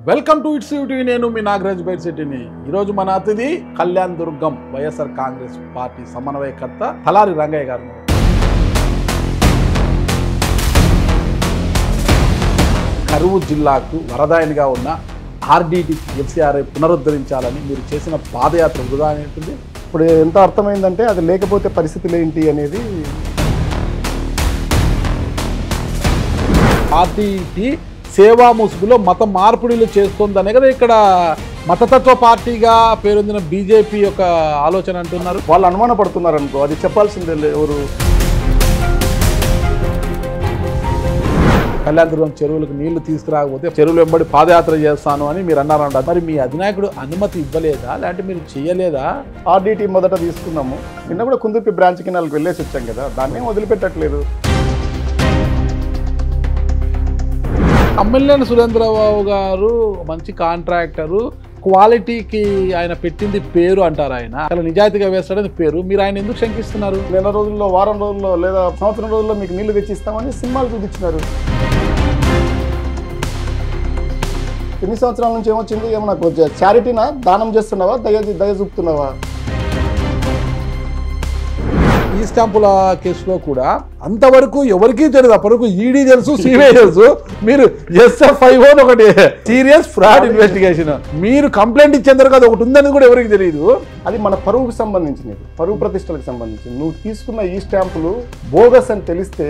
Welcome to it's UTV. నేను మీ నాగరాజ్ బైర్శెట్టిని. ఈరోజు మన అతిథి కళ్యాణ్ దుర్గం వైఎస్ఆర్ కాంగ్రెస్ పార్టీ సమన్వయకర్త తలారి రంగయ్య గారు. కరువు జిల్లాకు వరదాయనిగా ఉన్న ఆర్డీటీ ఎఫ్సీఆర్ఐ పునరుద్ధరించాలని మీరు చేసిన పాదయాత్ర వృధా అనేది ఇప్పుడు ఎంత అర్థమైందంటే అది లేకపోతే పరిస్థితులు ఏంటి అనేది. ఆర్డీటీ సేవా ముసుగులో మత మార్పిడిలు చేస్తుందనే కదా ఇక్కడ మతతత్వ పార్టీగా పేరొందిన బీజేపీ యొక్క ఆలోచన అంటున్నారు. వాళ్ళు అనుమాన పడుతున్నారు అనుకో, అది చెప్పాల్సిందే ఎవరు. కళ్యాణ్ దుర్గం చెరువులకు నీళ్లు తీసుకురాకపోతే చెరువులు వెంబడి పాదయాత్ర చేస్తాను అని మీరు అన్నారంట. మరి మీ అధినాయకుడు అనుమతి ఇవ్వలేదా, లేదంటే మీరు చేయలేదా? ఆర్డీటీ మొదట తీసుకున్నాము, నిన్న కూడా కుందుర్పి బ్రాంచ్ కి 4 వెళ్ళేసి వచ్చాం కదా, దాన్ని వదిలిపెట్టట్లేదు. ఎమ్మెల్యే సురేంద్రబాబు గారు మంచి కాంట్రాక్టరు, క్వాలిటీకి ఆయన పెట్టింది పేరు అంటారు. ఆయన అసలు నిజాయితీగా వేస్తాడని పేరు. మీరు ఆయన ఎందుకు శంకిస్తున్నారు? నెల రోజుల్లో, వారం రోజుల్లో లేదా సంవత్సరం రోజుల్లో మీకు నీళ్లు తెచ్చిస్తామని సినిమాలు చూపించినారు. ఎన్ని సంవత్సరాల నుంచి ఏమొచ్చింది? ఏమన్నా చారిటీనా, దానం చేస్తున్నావా, దయ చూపుతున్నావా? ఈ స్టాంపుల కేసులో కూడా అంతవరకు ఎవరికీ తెలియదు. అప్పటివరకు ఈడీ తెలుసు, సిబిఐ తెలుసు. మీరు SF5 ఒకటి సీరియస్ ఫ్రాడ్ ఇన్వెస్టిగేషన్, మీరు కంప్లైంట్ ఇచ్చేంత కదా ఒకటి ఉందని కూడా ఎవరికి తెలియదు. అది మన పరువుకు సంబంధించినది, పరువు ప్రతిష్టలకు సంబంధించింది. నువ్వు తీసుకున్న ఈ స్టాంపులు బోగస్ అని తెలిస్తే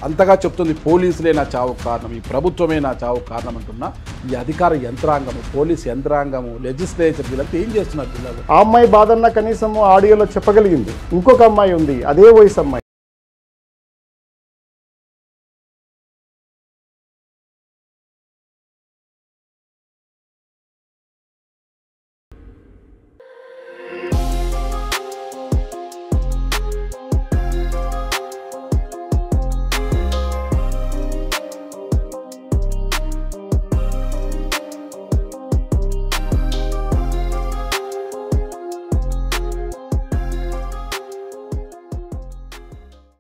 అంతగా చెప్తుంది పోలీసులే నా చావు కారణం, ఈ ప్రభుత్వమే నా చావు కారణం అంటున్నా ఈ అధికార యంత్రాంగము, పోలీస్ యంత్రాంగము, లెజిస్లేచర్ వీళ్ళంతా ఏం చేస్తున్నారు పిల్లలు? ఆ అమ్మాయి బాధన్నా కనీసం ఆడియోలో చెప్పగలిగింది. ఇంకొక అమ్మాయి ఉంది, అదే వయసు అమ్మాయి.